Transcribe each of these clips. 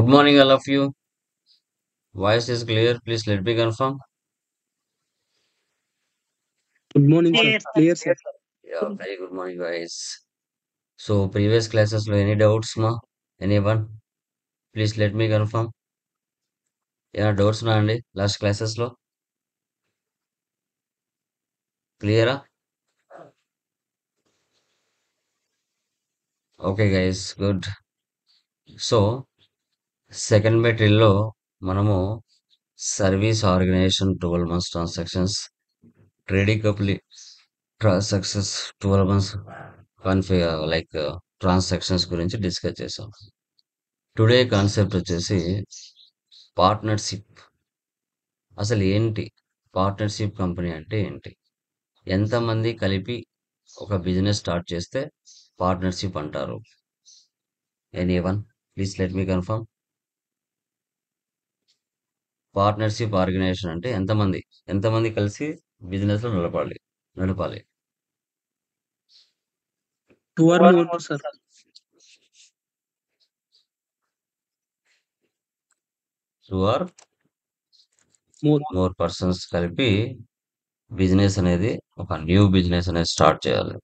Good morning, all of you. Voice is clear. Please let me confirm. Good morning, sir. Clear, sir. Clear, sir. Yeah, very good morning, guys. So, previous classes, any doubts, ma? Anyone? Please let me confirm. Yeah, doubts na andi. Last classes lo clear? Okay, guys, good. So, second material లో మనము service organization 12 months transactions, trading company transactions 12 months transactions గురించి discuss చేసాం. Today concept వచ్చేసి partnership. అసలు ఏంటి partnership company అంటే ఏంటి? ఎంతమంది కలిపి ఒక బిజినెస్ స్టార్ట్ చేస్తే పార్ట్నర్షిప్ అంటారు? Anyone? Please let me confirm. Partnership organization అంటే ఎంతమంది కలిసి బిజినెస్ లో నడపాలి. Two or more, sir. Two or More. More persons కలిపి బిజినెస్ అనేది ఒక న్యూ బిజినెస్ అనేది స్టార్ట్ చేయాలి.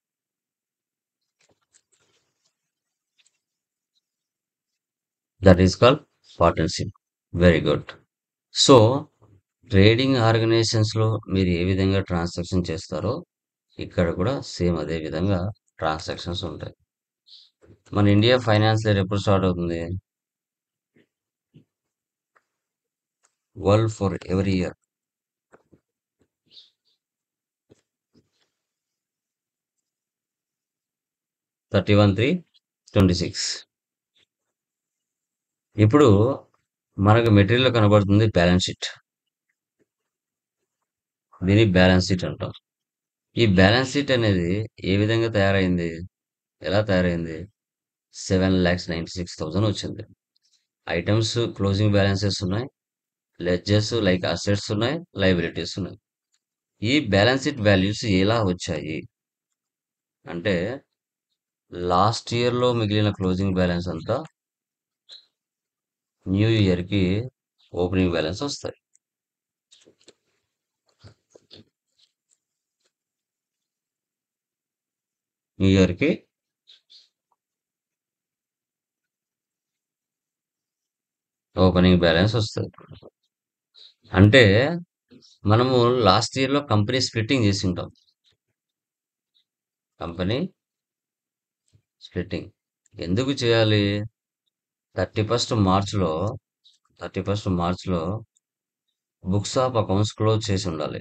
That is called partnership. Very good. So trading organizations లో మీరు ఏ విధంగా ట్రాన్సాక్షన్ చేస్తారో ఇక్కడ కూడా సేమ్ అదే విధంగా ట్రాన్సాక్షన్స్ ఉంటాయి. మన ఇండియా ఫైనాన్స్ ఇయర్ ఎప్పుడు స్టార్ట్ అవుతుంది? World for every year 31/3/26. ఇప్పుడు మనకు మెటీరియల్ కనబడుతుంది బ్యాలెన్స్ షీట్. దీన్ని బ్యాలెన్స్ షీట్ అంటాం. ఈ బ్యాలెన్స్ షీట్ అనేది ఏ విధంగా తయారైంది? ఎలా తయారైంది? 7,96,000 వచ్చింది. ఐటమ్స్ క్లోజింగ్ బ్యాలెన్సెస్ ఉన్నాయి, లెడ్జెస్ లైక్ అసెట్స్ ఉన్నాయి, లయబిలిటీస్ ఉన్నాయి. ఈ బ్యాలెన్స్ షీట్ వాల్యూస్ ఎలా వచ్చాయి అంటే లాస్ట్ ఇయర్ లో మిగిలిన క్లోజింగ్ బ్యాలెన్స్ అంతా న్యూ ఇయర్ కి ఓపెనింగ్ బ్యాలెన్స్ వస్తాయి. న్యూ ఇయర్ కి ఓపెనింగ్ బ్యాలెన్స్ వస్తుంది. అంటే మనము లాస్ట్ ఇయర్ లో కంపెనీ స్ప్లిట్టింగ్ చేసి ఉంటాం. కంపెనీ స్ప్లిట్టింగ్ ఎందుకు చేయాలి? 31st మార్చ్ లో బుక్స్ ఆఫ్ అకౌంట్స్ క్లోజ్ చేసి ఉండాలి.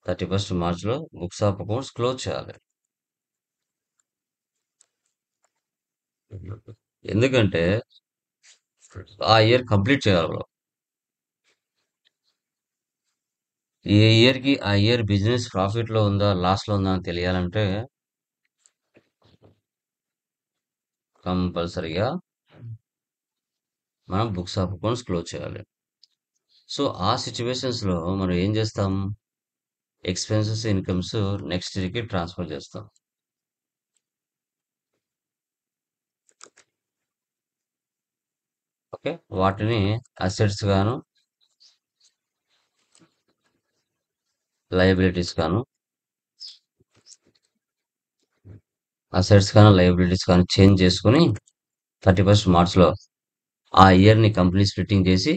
31st మార్చ్ లో బుక్స్ ఆఫ్ అకౌంట్స్ క్లోజ్ చేయాలి. ఎందుకంటే ఆ ఇయర్ కంప్లీట్ చేయాలి. ఏ ఇయర్ కి ఆ ఇయర్ బిజినెస్ ప్రాఫిట్ లో ఉందా లాస్ లో ఉందా అని తెలియాలంటే కంపల్సరిగా మనం బుక్స్ ఆఫ్ అకౌంట్స్ క్లోజ్ చేయాలి. సో ఆ సిచ్యువేషన్స్ లో మనం ఏం చేస్తాం? ఎక్స్పెన్సెస్ ఇన్కమ్స్ నెక్స్ట్ ఇయర్ కి ట్రాన్స్ఫర్ చేస్తాం. ఓకే, వాటిని అసెట్స్ గాను లయబిలిటీస్ గాను చేంజ్ చేసుకుని 31st మార్చ్ లో ఆ ఇయర్ ని కంపెనీ స్ప్లిట్టింగ్ చేసి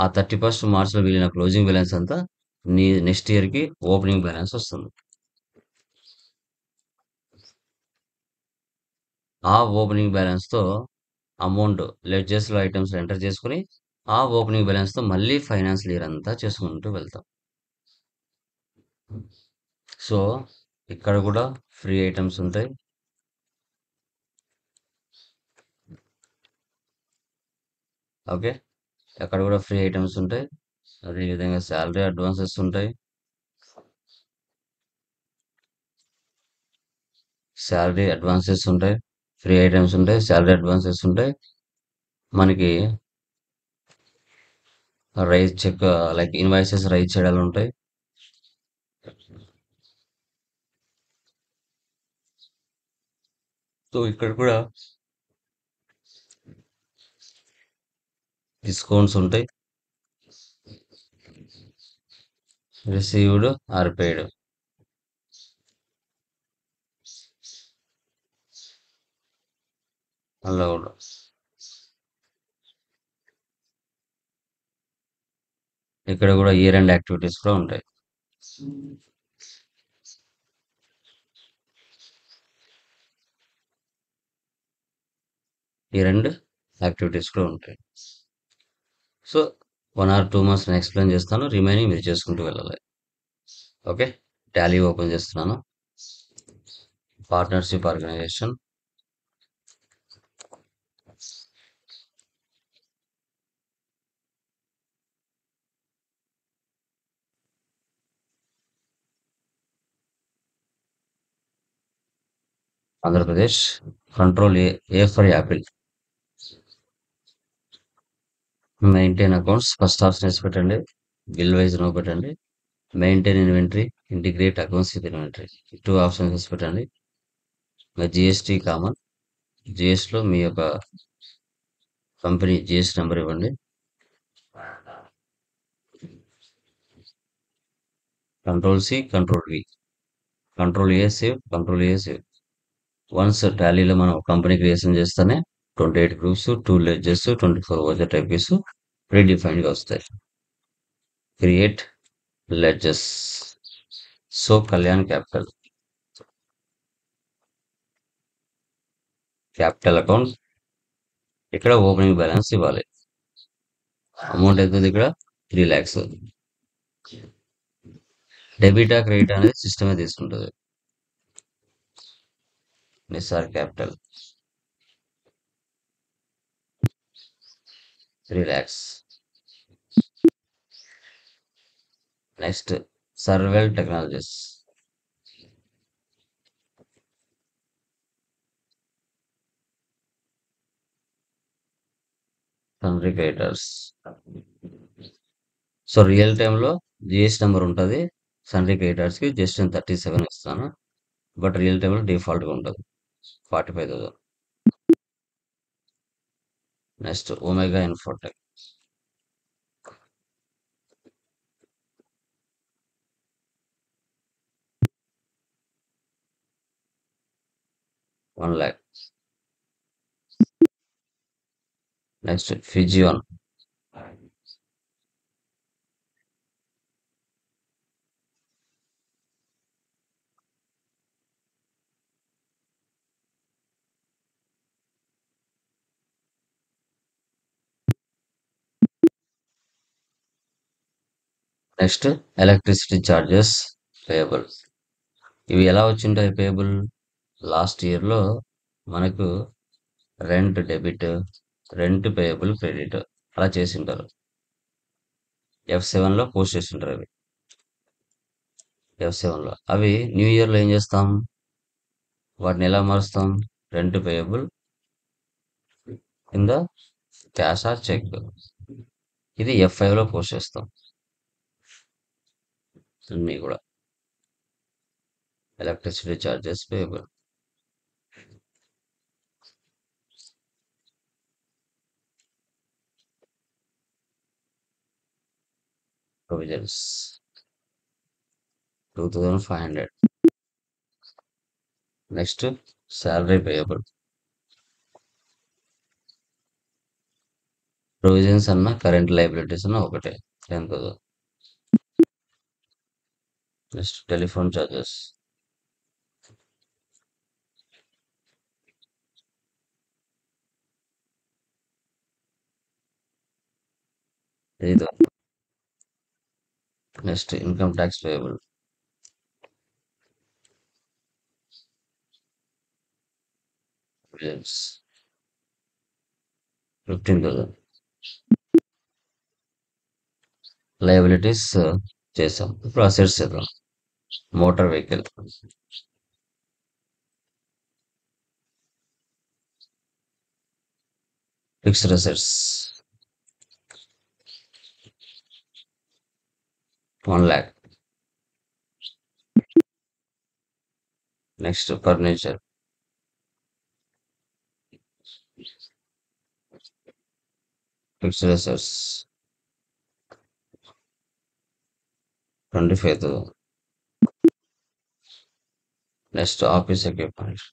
ఆ 31st మార్చ్ లో మిగిలిన క్లోజింగ్ బ్యాలెన్స్ అంతా నెక్స్ట్ ఇయర్ కి ఓపెనింగ్ బ్యాలెన్స్ వస్తుంది. ఆ ఓపెనింగ్ బ్యాలెన్స్ తో అమౌంట్ లెడ్జెస్ లో ఐటమ్స్ ఎంటర్ చేసుకుని ఆ ఓపెనింగ్ బ్యాలెన్స్ తో మళ్ళీ ఫైనాన్షియల్ ఇయర్ అంతా చేసుకుంటూ వెళ్తాం. సో ఇక్కడ కూడా ఫ్రీ ఐటమ్స్ ఉంటాయి. ఓకే, అక్కడ కూడా ఫ్రీ ఐటమ్స్ ఉంటాయి. అదేవిధంగా శాలరీ అడ్వాన్సెస్ ఉంటాయి. ఫ్రీ ఐటమ్స్ ఉంటాయి, శాలరీ అడ్వాన్సెస్ ఉంటాయి. మనకి raise check like invoices raise చేయడాలు ఉంటాయి. సో ఇక్కడ కూడా డిస్కౌంట్స్ ఉంటాయి. Received or paid. అలౌడ్. ఇక్కడ కూడా ఇయర్ ఎండ్ యాక్టివిటీస్ కూడా ఉంటాయి. ఇయర్ ఎండ్ యాక్టివిటీస్ కూడా ఉంటాయి. సో 1 or 2 మంత్స్ నేను ఎక్స్ప్లెయిన్ చేస్తాను, రిమైనింగ్ మీరు చేసుకుంటూ వెళ్ళాలి. ఓకే, టాలీ ఓపెన్ చేస్తున్నాను. Partnership organisation, Andhra Pradesh. Control A for apple. Maintain accounts first option వేసి పెట్టండి. బిల్ వైజ్ నో పెట్టండి. Maintain inventory, integrate accounts with inventory, 2 options వేసి పెట్టండి. GST common. జిఎస్టీలో మీ యొక్క కంపెనీ జిఎస్టీ నెంబర్ ఇవ్వండి. Control C, control V, control A save, control A save. Once టాలీలో మనం కంపెనీ క్రియేషన్ చేస్తేనే 28 గ్రూప్స్, 2 లెడ్జెస్, 24 ఓజర్ టైపీస్ ప్రీడిఫైన్డ్గా వస్తాయి. Create ledges. So Kalyan capital, capital account. ఇక్కడ ఓపెనింగ్ బ్యాలెన్స్ ఇవ్వాలి. అమౌంట్ ఎంత ఉంది ఇక్కడ? 3 lakhs. డెబిటా క్రెడిట్ అనేది సిస్టమే తీసుకుంటుంది. Nisar capital 3 lakhs. నెక్స్ట్ సర్వెల్ టెక్నాలజీస్. సన్రీ క్రియేటర్స్. సో రియల్ టైంలో జిఎస్ నెంబర్ ఉంటుంది. సన్రీ క్రియేటర్స్కి జస్ట్ నేను 37 ఇస్తాను, బట్ రియల్ టైంలో డిఫాల్ట్గా ఉంటుంది 45,000. Next Omega Infotech. $1 lakh. Next ఫిజియోన్. Next electricity charges payable. ఇవి ఎలా వచ్చింటాయి పేయబుల్? లాస్ట్ ఇయర్లో మనకు rent debit, rent payable credit అలా చేసింటారు. F7లో పోస్ట్ చేసింటారు అవి. F7లో అవి న్యూ ఇయర్లో ఏం చేస్తాం? వాటిని ఎలా మారుస్తాం? రెంట్ పేయబుల్ కింద క్యాష్ ఆర్ చెక్. ఇది F5లో పోస్ట్ చేస్తాం అన్నీ కూడా. Electricity charges payable. Provisions 2,500. Next salary payable. Provisions అన్న కరెంట్ లైబిలిటీస్ అన్న ఒకటే, 10,000. Next telephone charges. ఇది. Next income tax payable. Provisions 15,000. Liabilities చేసాం. ఇప్పుడు అసెట్స్ చేద్దాం. Motor vehicle. Fixed assets 1 lakh. Next furniture. Fixed assets 25,000. Next office equipment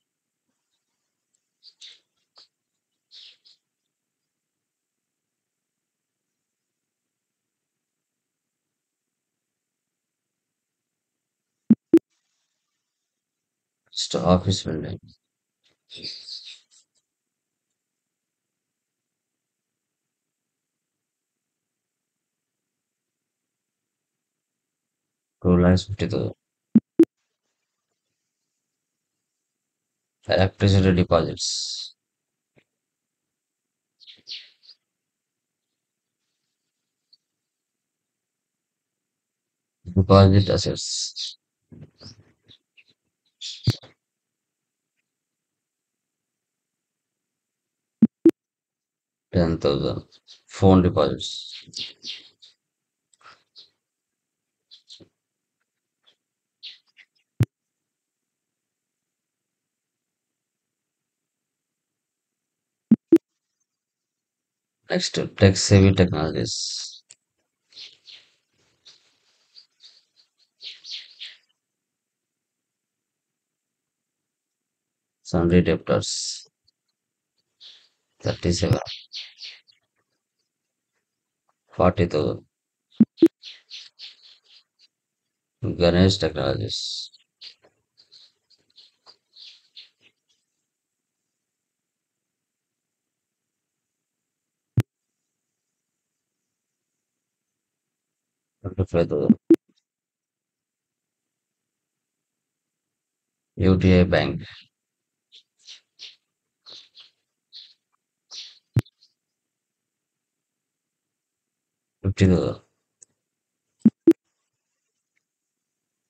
2,50,000. Electricity deposits, deposit assets 10,000. Phone deposits, next tech savvy technologies, sundry debtors 37, 40,000. Ganesh Technologies, 25,000. UTI Bank, 50,000.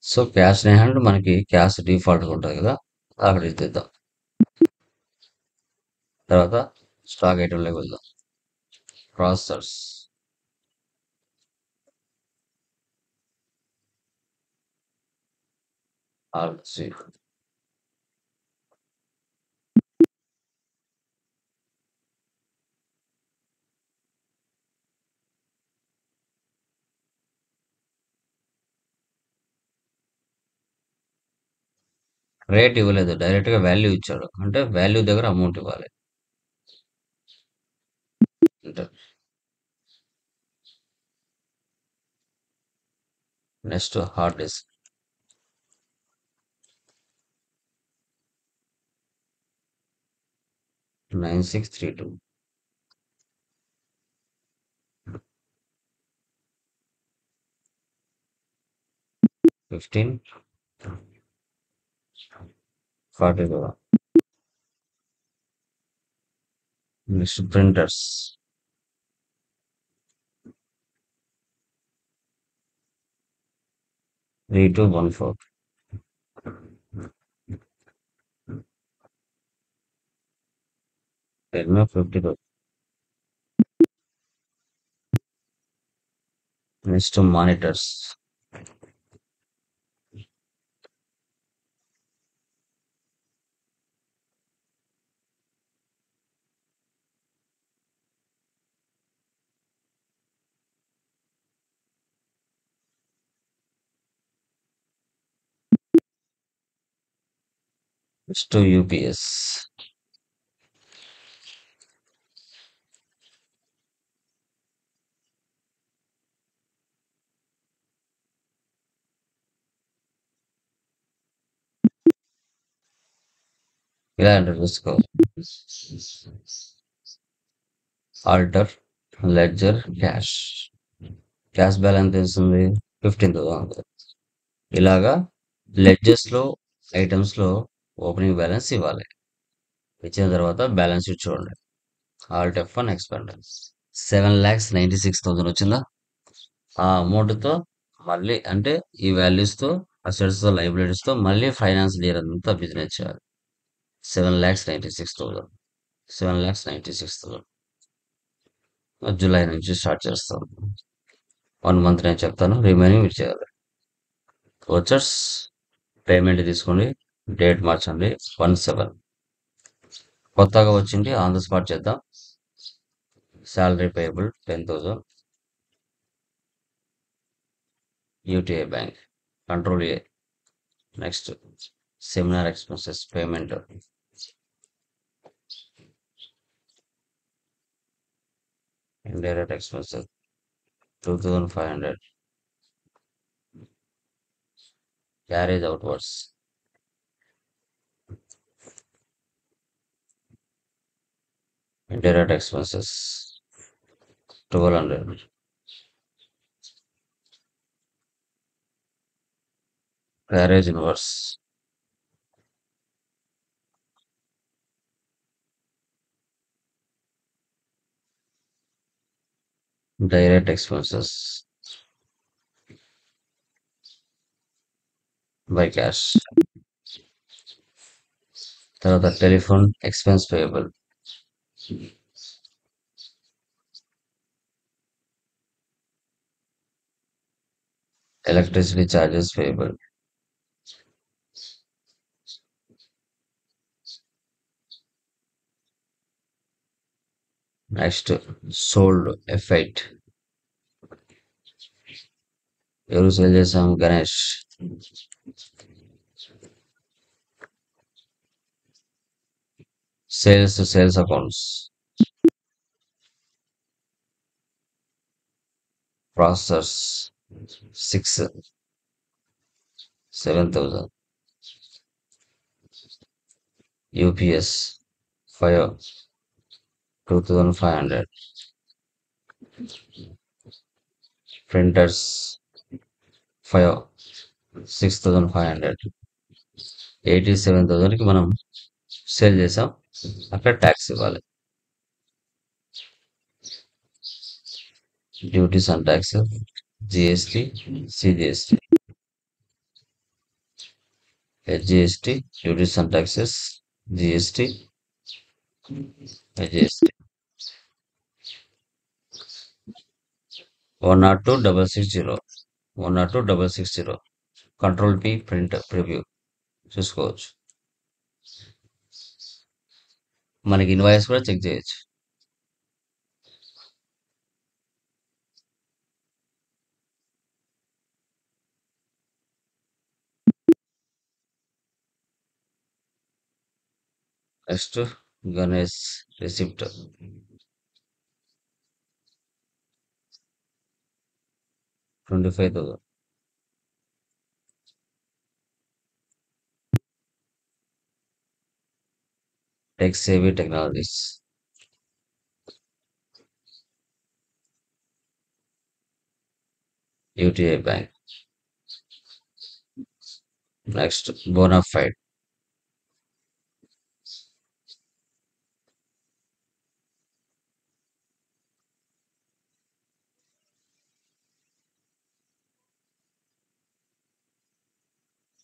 So cash in hand మనకి cash default ఉంటుంది కదా, అక్కడ ఇద్దాం. తర్వాత stock ఐటెంలోకి వెళ్దాం. Processors RC rate ఇవ్వలేదు, direct గా value ఇచ్చాడు. అంటే వాల్యూ దగ్గర అమౌంట్ ఇవ్వాలి. అంటే next hard disk 9632, 15, 40. Next printers 3214, 50. Next monitors next UPS ఇలా ఎంటర్ చేసుకోవాలి. ఆల్టర్ లెడ్జర్ క్యాష్ బ్యాలెన్స్ తెలుస్తుంది 15,000. ఇలాగా లెడ్జెస్ లో ఐటమ్స్ లో ఓపెనింగ్ బ్యాలెన్స్ ఇవ్వాలి. ఇచ్చిన తర్వాత బ్యాలెన్స్ షీట్ చూడండి. ఆల్ట్ F1 ఎక్స్పాండ్ 7,96,000 వచ్చిందా. ఆ అమౌంట్ తో మళ్ళీ అంటే ఈ వాల్యూస్ తో అసెట్స్ తో లైబిలిటీస్ తో మళ్ళీ ఫైనాన్స్ ఇయర్ అంతా బిజినెస్ చేయాలి. 7,96,000, 7,96,000 జూలై నుంచి స్టార్ట్ చేస్తాం. 1 మంత్ నేను చెప్తాను, రిమైనింగ్ మీరు చేయాలి. వచ్చర్స్ పేమెంట్ తీసుకోండి, డేట్ మార్చండి 1/7. కొత్తగా వచ్చింది ఆన్ ద స్పాట్ చేద్దాం. salary payable 10,000, UTI bank, control A. Next, seminar expenses payment, indirect expenses 2,500, carriage outwards, indirect expenses 1,200, carriage inwards, direct expenses by cash. తర్వాత telephone expense payable, electricity charges payable, next sold ఎఫైట్, ఎవరు sale చేసాం, Ganesh. Sales accounts, processors 6, 7,000, UPS 5, 2,500, printers 5, 6,500, 87,000కి మనం sale చేసాం. అక్కడ tax ఇవ్వాలి. Duties and tax, GST, CGST, SGST, duties and taxes, GST, SGST 102,660, 102,660, control P print preview చూసుకోవచ్చు. మనకి ఇన్వాయిస్ కూడా చెక్ చేయొచ్చు. Next Ganesh receipt, 25,000, tech savvy technologies, UTI bank. Next bonafide,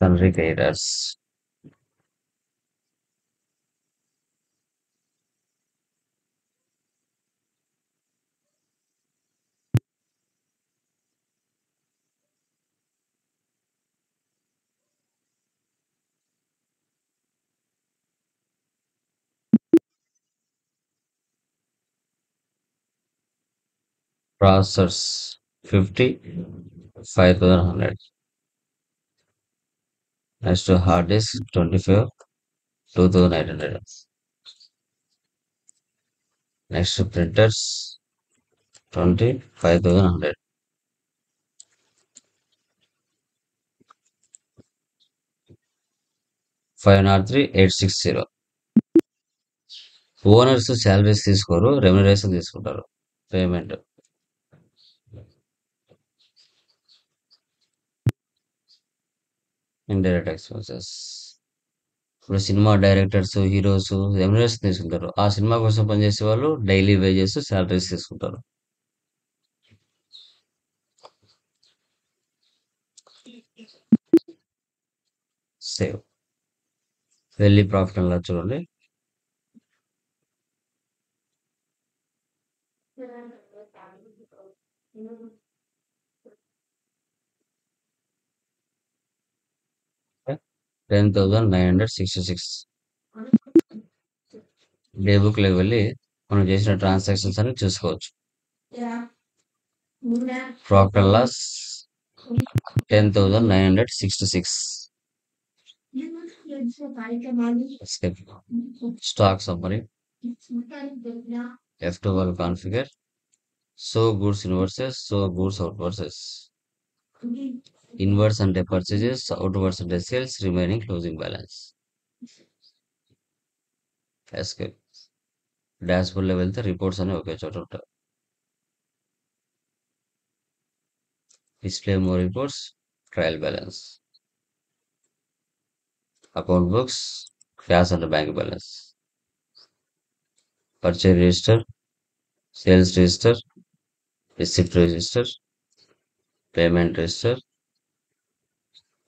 సన్రీ caters, processors 50, 5,100. Next hard disk 25, 2,800. Next printers 20, 5,100. $503,860. Owners salaries తీసుకోరు, remuneration తీసుకుంటారు. Payment indirect expenses. ఇప్పుడు cinema directors, heroes remuneration తీసుకుంటారు. ఆ cinema కోసం పనిచేసే వాళ్ళు డైలీ వేజెస్, శాలరీస్ తీసుకుంటారు. సేవ్, వెళ్ళి ప్రాఫిట్ అలా చూడండి. $10,966. డే బుక్ లోకి వెళ్ళి మనం చేసిన ట్రాన్సాక్షన్స్ అని చూసుకోవచ్చు. Profit and loss 10,966. Stock summary. F2 will configure. Show goods inverses, show goods outverses. Inverse అంటే purchases, outverse అంటే sales, remaining closing balance. Escape. Dashboard లో వెళ్తే రిపోర్ట్స్ అనేవి ఒకే చోట ఉంటాయి. Display more reports, trial balance, account books, cash and bank balance, purchase register, sales register, receipt register, payment register,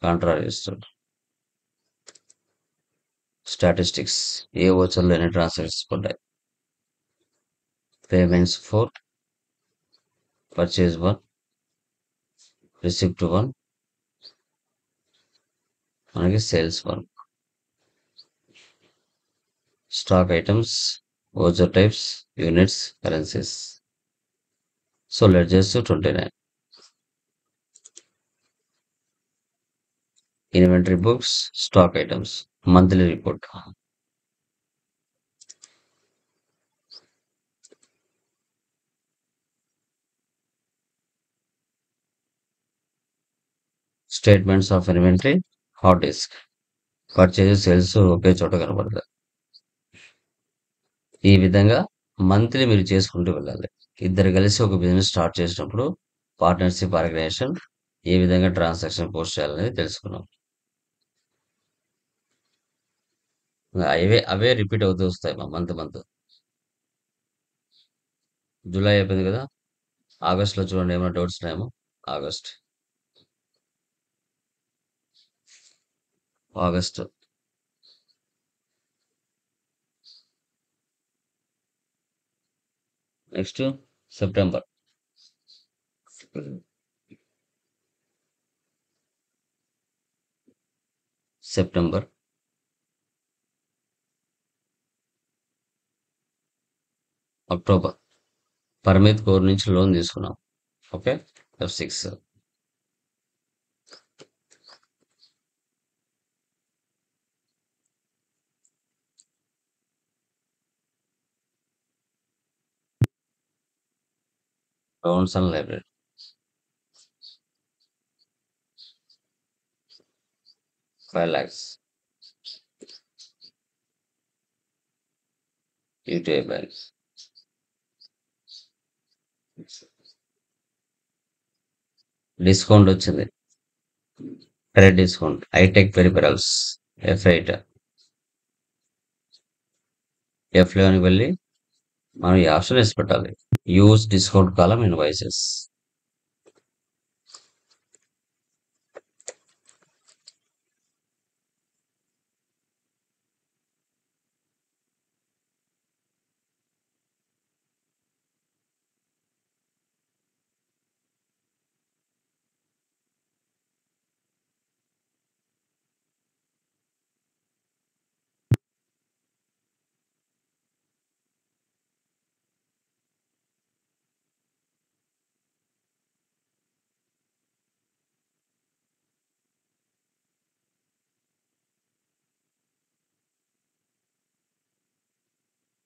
contra register. Statistics, ఏ ఓచర్లో ఎన్ని ట్రాన్సాక్షన్స్ పడ్డాయి. పేమెంట్స్ 4, పర్చేజ్ 1, రిసిప్ట్ 1, మనకి sales 1. Stock items, voucher types, units, currencies. So ledgers 29. Inventory books, stock items, monthly report. Statements of inventory, hot disk. Purchase sales ఒకే చోట కనబడతాయి. ఈ విధంగా మంత్లీ మీరు చేసుకుంటూ వెళ్ళాలి. ఇద్దరు కలిసి ఒక బిజినెస్ స్టార్ట్ చేసినప్పుడు పార్ట్నర్షిప్ ఆర్గనైజేషన్ ఏ విధంగా ట్రాన్సాక్షన్ పోస్ట్ చేయాలనేది తెలుసుకున్నాం. అవే రిపీట్ అవుతూ వస్తాయి మంత్. జూలై అయిపోయింది కదా, ఆగస్ట్లో చూడండి ఏమైనా డౌట్స్ ఉన్నాయేమో. August next September. అక్టోబర్. పర్మిత్ కోర్ నుంచి లోన్ తీసుకున్నాం. Okay, F6. Loans and library. 5 lakhs. UTI bank. Discount వచ్చింది, credit discount. Hitech peripherals F8. F11కి వెళ్ళి మనం ఈ ఆప్షన్ వేసి పెట్టాలి, యూజ్ డిస్కౌంట్ కాలం ఇన్వాయిసెస్.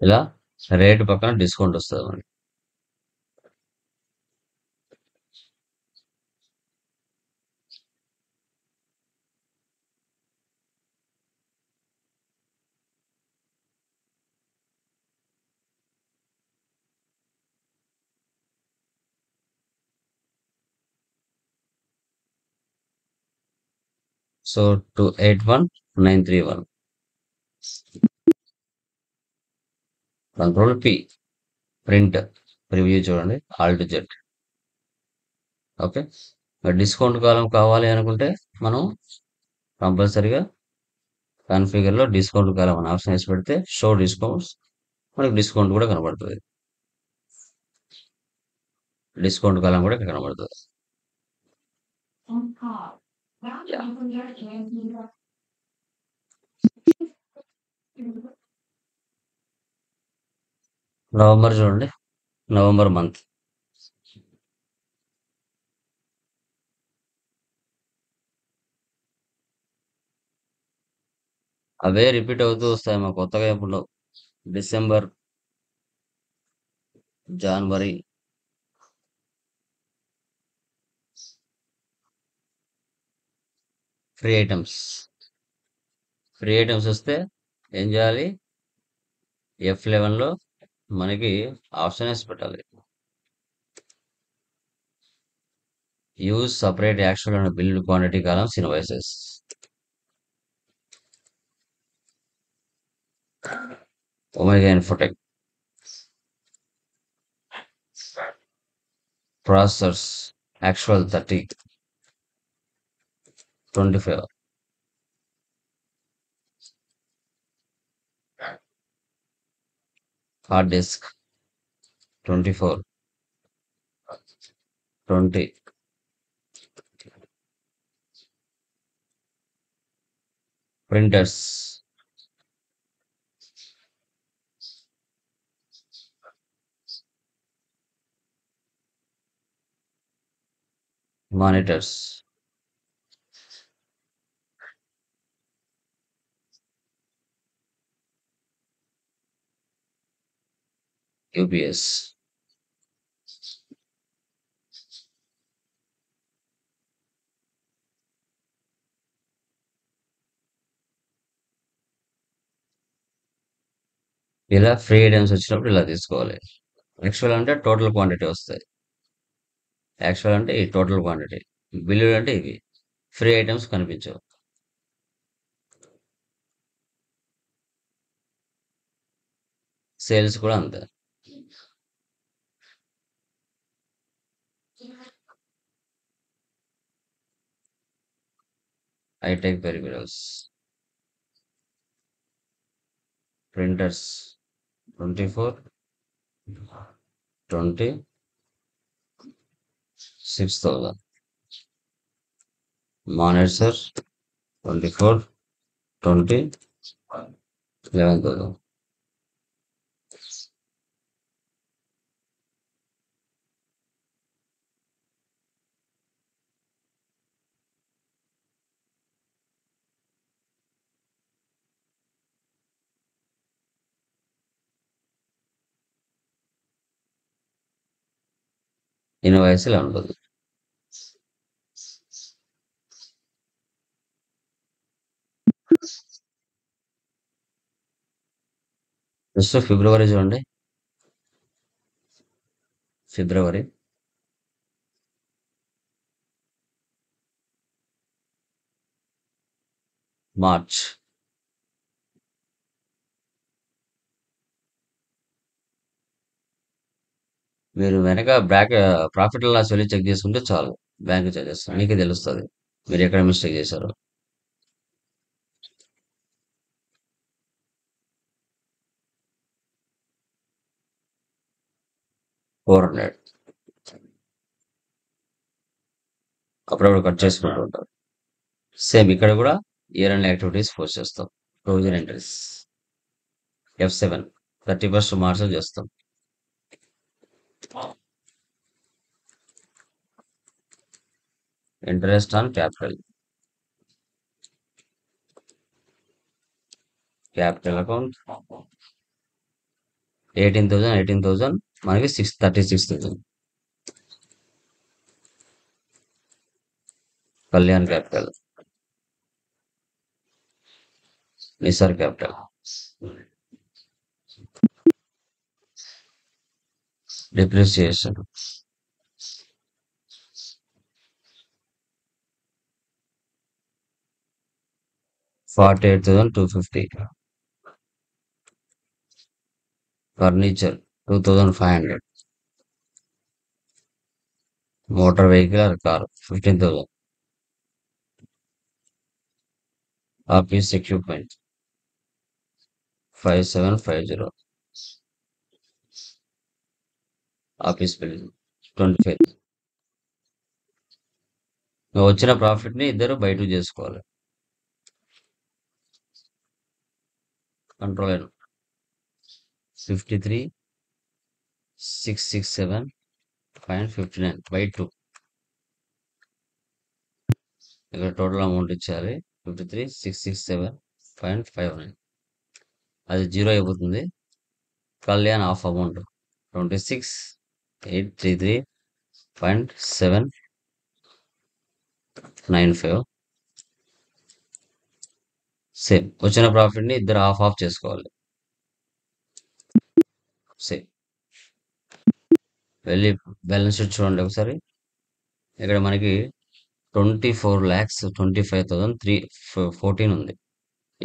ఇలా రేటు పక్కన డిస్కౌంట్ వస్తుంది మనకి. So 281931. Control P, print, preview చూడండి, ఆల్ట్ జెడ్. ఓకే, మరి డిస్కౌంట్ కాలం కావాలి అనుకుంటే మనం కంపల్సరీగా కాన్ఫిగర్లో డిస్కౌంట్ కాలం అని ఆప్షన్ వేసి పెడితే షో డిస్కౌంట్స్, మనకి డిస్కౌంట్ కూడా కనబడుతుంది. డిస్కౌంట్ కాలం కూడా ఇక్కడ కనబడుతుంది. నవంబర్ చూడండి. November month. అవే రిపీట్ అవుతూ వస్తాయి. మా కొత్తగా ఎప్పుడు డిసెంబర్, జనవరి, ఫ్రీ ఐటమ్స్. ఫ్రీ ఐటమ్స్ వస్తే ఏం చేయాలి? F11లో మనకి ఆప్షన్ వేసి పెట్టాలి. Use separate actual and build quantity columns invoices. Omega Infotech. Processors actual 30, 25. Hard disk 24, 20. Printers monitors UPS. ఇలా ఫ్రీ ఐటమ్స్ వచ్చినప్పుడు ఇలా తీసుకోవాలి. యాక్చువల్ అంటే టోటల్ క్వాంటిటీ వస్తాయి. యాక్చువల్ అంటే ఈ టోటల్ క్వాంటిటీ. బిల్లులు అంటే ఇవి. ఫ్రీ ఐటమ్స్ కనిపించవు. సేల్స్ కూడా అంతే. Hitech peripherals. Printers 24, 20, 6,000. Monitor 24, 20, 11,000. Invoice ఇలా ఉంటుంది. నెక్స్ట్ ఫిబ్రవరి చూడండి. February, March. మీరు వెనక ప్రాఫిట్ అండ్ లాస్ వెళ్ళి చెక్ చేసుకుంటే చాలు. బ్యాంక్ చార్జెస్ మీకే తెలుస్తుంది మీరు ఎక్కడ మిస్టేక్ చేశారో. 400 అప్పుడప్పుడు కట్ చేసుకుంటూ ఉంటారు. సేమ్ ఇక్కడ కూడా ఇయర్ అండ్ యాక్టివిటీస్ పోస్ట్ చేస్తాం. Provision entries F7 31st March చేస్తాం. ఇంట్రెస్ట్ ఆన్ క్యాపిటల్ అకౌంట్ 18,000 మనకి 36,000. Kalyan capital, Nisar capital, depreciation 48,250. Furniture 2,500. Motor vehicle or car 15,000. Office equipment 5750. Office building 25. వచ్చిన ప్రాఫిట్ ని ఇద్దరు బయట చేసుకోవాలి. Control 53, 667.59 by 2. ఇక్కడ టోటల్ అమౌంట్ ఇచ్చేయాలి 53,667.59. అది జీరో అయిపోతుంది. Kalyan half amount 26,833.795. సేమ్ వచ్చిన ప్రాఫిట్ని ఇద్దరు హాఫ్ ఆఫ్ చేసుకోవాలి. సేమ్ వెళ్ళి బ్యాలెన్స్ షీట్ చూడండి ఒకసారి. ఇక్కడ మనకి 24,25,314 ఉంది.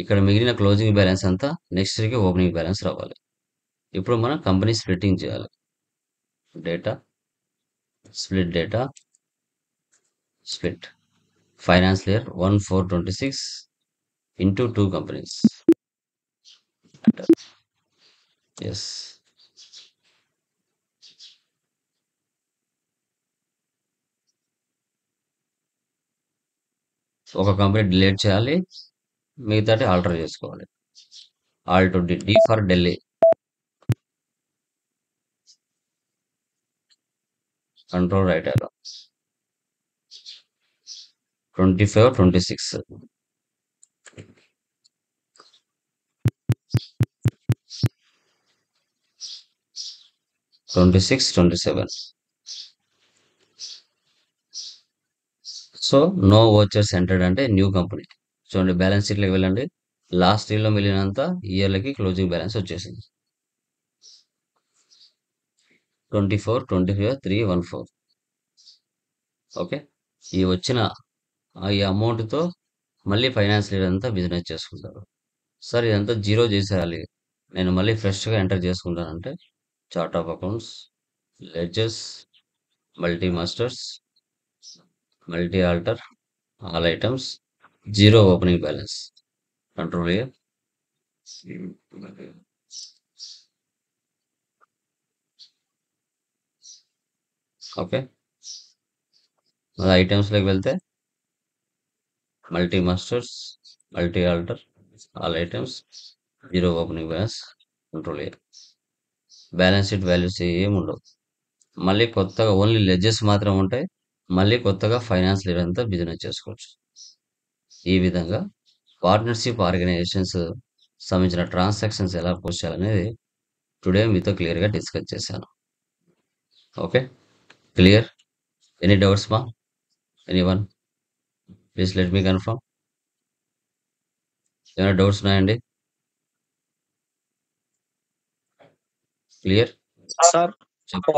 ఇక్కడ మిగిలిన క్లోజింగ్ బ్యాలెన్స్ అంతా నెక్స్ట్ ఇయర్కి ఓపెనింగ్ బ్యాలెన్స్ రావాలి. ఇప్పుడు మనం కంపెనీ స్ప్లిట్టింగ్ చేయాలి. Data split financial year 1/4/26 into 2 companies. Yes. ఒక కంపెనీ డిలీట్ చేయాలి, మిగతాటి ఆల్టర్ చేసుకోవాలి. Alt d for Delhi, control right arrow 25, 26. Twenty 27. So no vouchers entered అంటే న్యూ కంపెనీ. చూడండి బ్యాలెన్స్ షీట్లోకి వెళ్ళండి. లాస్ట్ ఇయర్లో మిగిలినంత ఇయర్లకి క్లోజింగ్ బ్యాలెన్స్ వచ్చేసింది. 24, 25, 314. ఓకే, ఈ వచ్చిన ఈ అమౌంట్తో మళ్ళీ ఫైనాన్స్ ఇయర్ అంతా బిజినెస్ చేసుకుంటారు. సార్ ఇదంతా జీరో చేసేయాలి, నేను మళ్ళీ ఫ్రెష్గా ఎంటర్ చేసుకుంటానంటే chart of accounts, ledgers, multi masters, multi alter, all items, zero opening balance, control year. Okay, అది ఐటమ్స్లోకి వెళ్తే multi masters, multi alter, all items, zero opening balance, control year. Balance sheet values ఏమి ఉండవు. మళ్ళీ కొత్తగా only ledges మాత్రం ఉంటాయి. మళ్ళీ కొత్తగా ఫైనాన్స్ ఇయర్ అంతా బిజినెస్ చేసుకోవచ్చు. ఈ విధంగా పార్ట్నర్షిప్ ఆర్గనైజేషన్స్ సంబంధించిన ట్రాన్సాక్షన్స్ ఎలా పోస్ట్ చేయాలనేది టుడే మీతో క్లియర్గా డిస్కస్ చేశాను. Okay, clear? ఎనీ డౌట్స్ మా? Anyone? Please let me confirm. ఏమైనా డౌట్స్ ఉన్నాయండి? క్లియర్? సార్ చెప్పు.